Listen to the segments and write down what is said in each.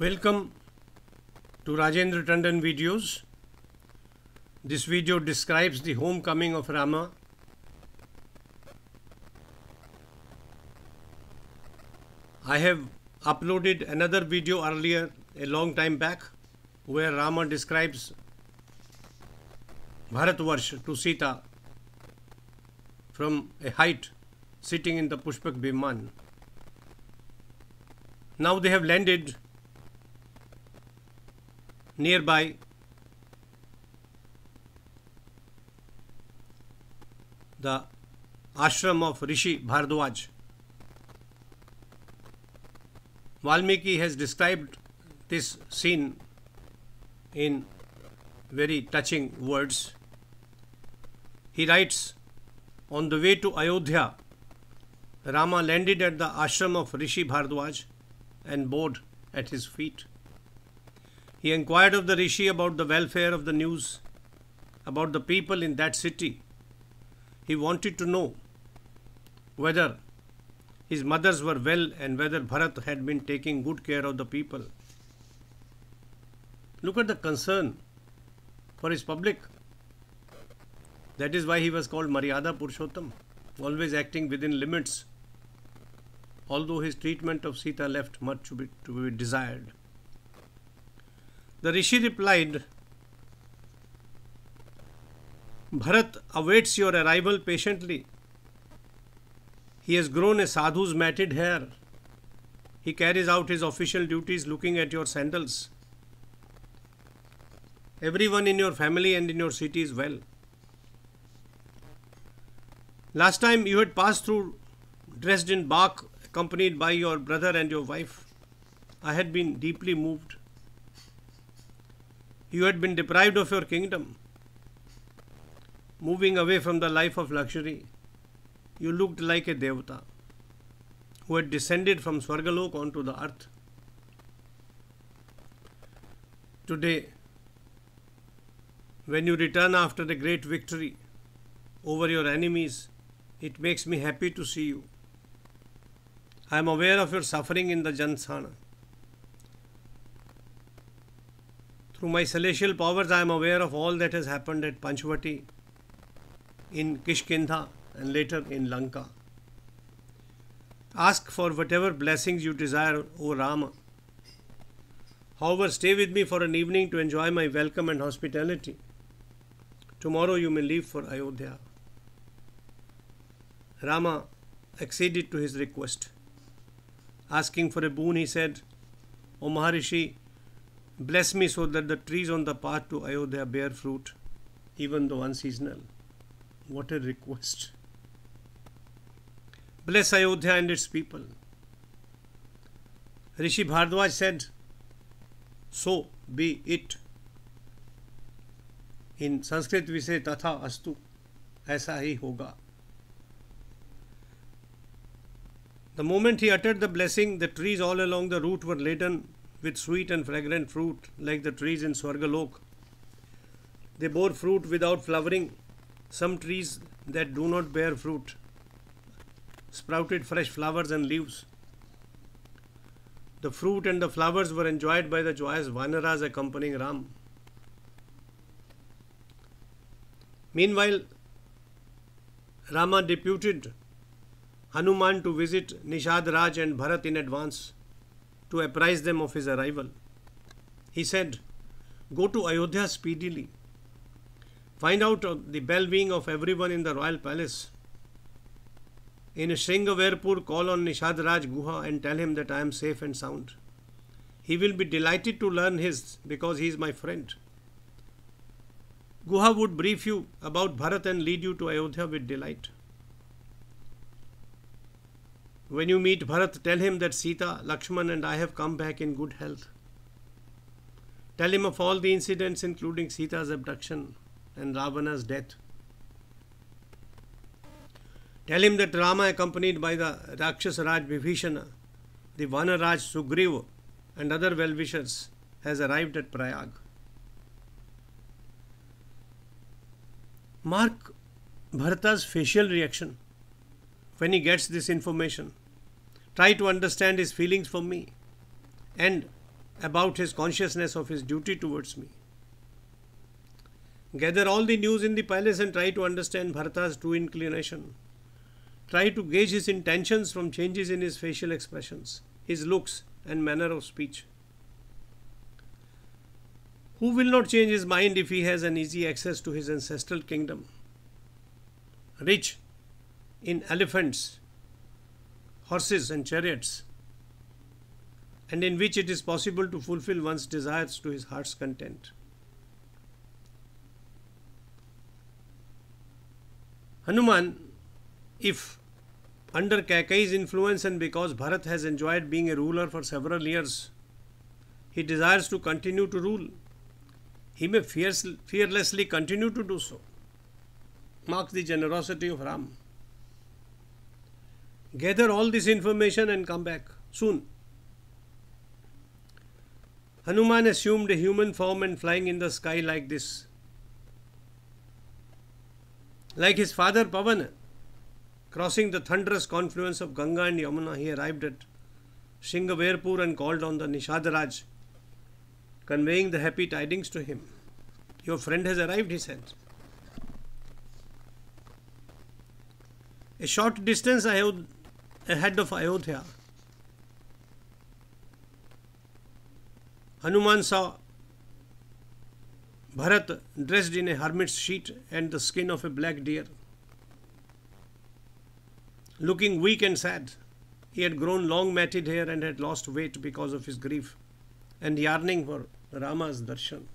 Welcome to Rajendra Tandon videos. This video describes the homecoming of Rama. I have uploaded another video earlier, a long time back, where Rama describes Bharatvarsh to Sita from a height, sitting in the Pushpak Viman. Now they have landed nearby the ashram of Rishi Bhardwaj. Valmiki has described this scene in very touching words. He writes, on the way to Ayodhya, Rama landed at the ashram of Rishi Bhardwaj and bowed at his feet. He inquired of the Rishi about the welfare of the news, about the people in that city. He wanted to know whether his mothers were well and whether Bharat had been taking good care of the people. Look at the concern for his public. That is why he was called Maryada Purushottam, always acting within limits, although his treatment of Sita left much to be desired. The Rishi replied, Bharat awaits your arrival patiently. He has grown a sadhu's matted hair. He carries out his official duties looking at your sandals. Everyone in your family and in your city is well. Last time you had passed through dressed in bark, accompanied by your brother and your wife. I had been deeply moved. You had been deprived of your kingdom, moving away from the life of luxury. You looked like a devata who had descended from Swargalok onto the earth. Today, when you return after a great victory over your enemies, it makes me happy to see you. I am aware of your suffering in the Jansana. Through my celestial powers, I am aware of all that has happened at Panchavati, in Kishkindha, and later in Lanka. Ask for whatever blessings you desire, O Rama. However, stay with me for an evening to enjoy my welcome and hospitality. Tomorrow you may leave for Ayodhya. Rama acceded to his request. Asking for a boon, he said, O Maharishi, bless me so that the trees on the path to Ayodhya bear fruit, even though unseasonal. What a request. Bless Ayodhya and its people. Rishi Bhardwaj said, so be it. In Sanskrit we say, Tatha Astu, aisa hi hoga. The moment he uttered the blessing, the trees all along the route were laden with sweet and fragrant fruit, like the trees in Swargalok. They bore fruit without flowering. Some trees that do not bear fruit sprouted fresh flowers and leaves. The fruit and the flowers were enjoyed by the joyous Vanaras accompanying Ram. Meanwhile, Rama deputed Hanuman to visit Nishad Raj and Bharat in advance to apprise them of his arrival. He said, go to Ayodhya speedily. Find out the well-being of everyone in the royal palace. In Shringaverpur, call on Nishad Raj Guha and tell him that I am safe and sound. He will be delighted to learn his, because he is my friend. Guha would brief you about Bharat and lead you to Ayodhya with delight. When you meet Bharat, tell him that Sita, Lakshman and I have come back in good health. Tell him of all the incidents, including Sita's abduction and Ravana's death. Tell him that Rama, accompanied by the Rakshasa Raj Vibhishana, the Vana Raj Sugriva and other well-wishers, has arrived at Prayag. Mark Bharata's facial reaction when he gets this information. Try to understand his feelings for me and about his consciousness of his duty towards me. Gather all the news in the palace and try to understand Bharata's true inclination. Try to gauge his intentions from changes in his facial expressions, his looks and manner of speech. Who will not change his mind if he has an easy access to his ancestral kingdom, rich in elephants, horses and chariots, and in which it is possible to fulfill one's desires to his heart's content? Hanuman, if under Kaikeyi's influence and because Bharat has enjoyed being a ruler for several years, he desires to continue to rule, he may fearlessly continue to do so. Mark the generosity of Ram. Gather all this information and come back soon. Hanuman assumed a human form and flying in the sky like this. Like his father Pavan, crossing the thunderous confluence of Ganga and Yamuna, he arrived at Sringaverpur and called on the Nishadaraj, conveying the happy tidings to him. Your friend has arrived, he said. A short distance ahead of Ayodhya, Hanuman saw Bharat dressed in a hermit's sheet and the skin of a black deer. Looking weak and sad, he had grown long matted hair and had lost weight because of his grief and yearning for Rama's darshan.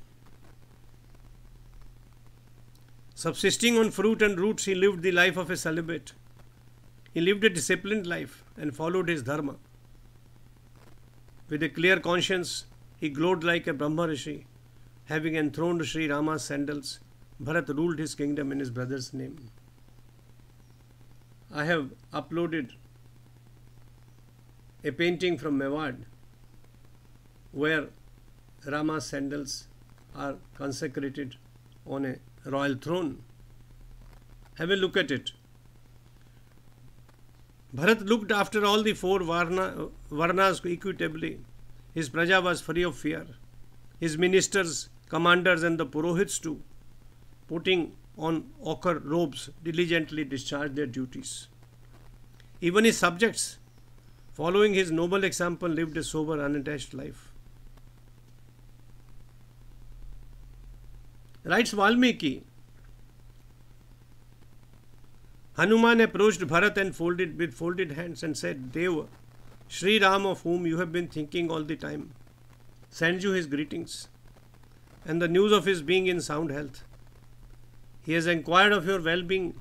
Subsisting on fruit and roots, he lived the life of a celibate. He lived a disciplined life and followed his dharma. With a clear conscience, he glowed like a Brahma Rishi. Having enthroned Sri Rama's sandals, Bharat ruled his kingdom in his brother's name. I have uploaded a painting from Mewad where Rama's sandals are consecrated on a royal throne. Have a look at it. Bharat looked after all the four Varnas equitably. His praja was free of fear. His ministers, commanders and the Purohits too, putting on ochre robes, diligently discharged their duties. Even his subjects, following his noble example, lived a sober, unattached life. Writes Valmiki, Hanuman approached Bharat and with folded hands and said, Deva, Sri Ram, of whom you have been thinking all the time, sends you his greetings and the news of his being in sound health. He has inquired of your well-being.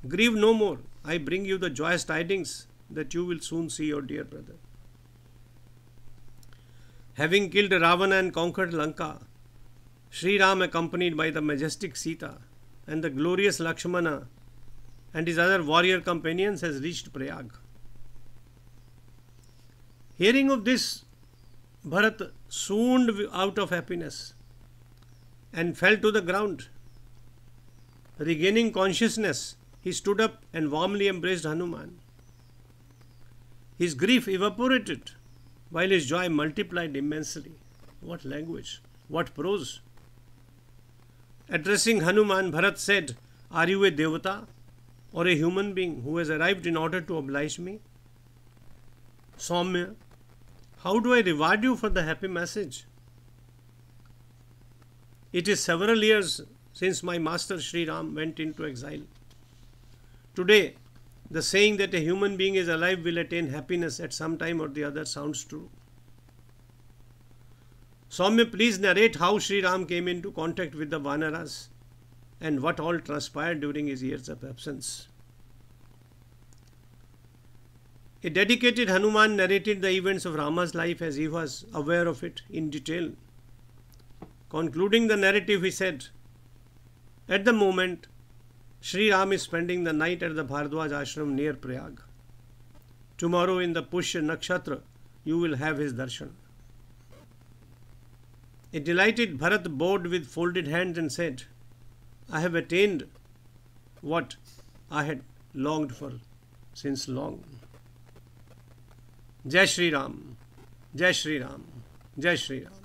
Grieve no more. I bring you the joyous tidings that you will soon see your dear brother. Having killed Ravana and conquered Lanka, Sri Ram, accompanied by the majestic Sita and the glorious Lakshmana and his other warrior companions, has reached Prayag. Hearing of this, Bharat swooned out of happiness and fell to the ground. Regaining consciousness, he stood up and warmly embraced Hanuman. His grief evaporated while his joy multiplied immensely. What language! What prose! Addressing Hanuman, Bharat said, Are you a devata or a human being who has arrived in order to oblige me? Saumya, how do I reward you for the happy message? It is several years since my master Sri Ram went into exile. Today, the saying that a human being is alive will attain happiness at some time or the other sounds true. Saumya, please narrate how Sri Ram came into contact with the Vanaras and what all transpired during his years of absence. A dedicated Hanuman narrated the events of Rama's life as he was aware of it in detail. Concluding the narrative, he said, At the moment, Sri Ram is spending the night at the Bhardwaj ashram near Prayag. Tomorrow in the Pushya Nakshatra, you will have his darshan. A delighted Bharat bowed with folded hands and said, I have attained what I had longed for since long. Jai Shri Ram. Jai Shri Ram. Jai Shri Ram.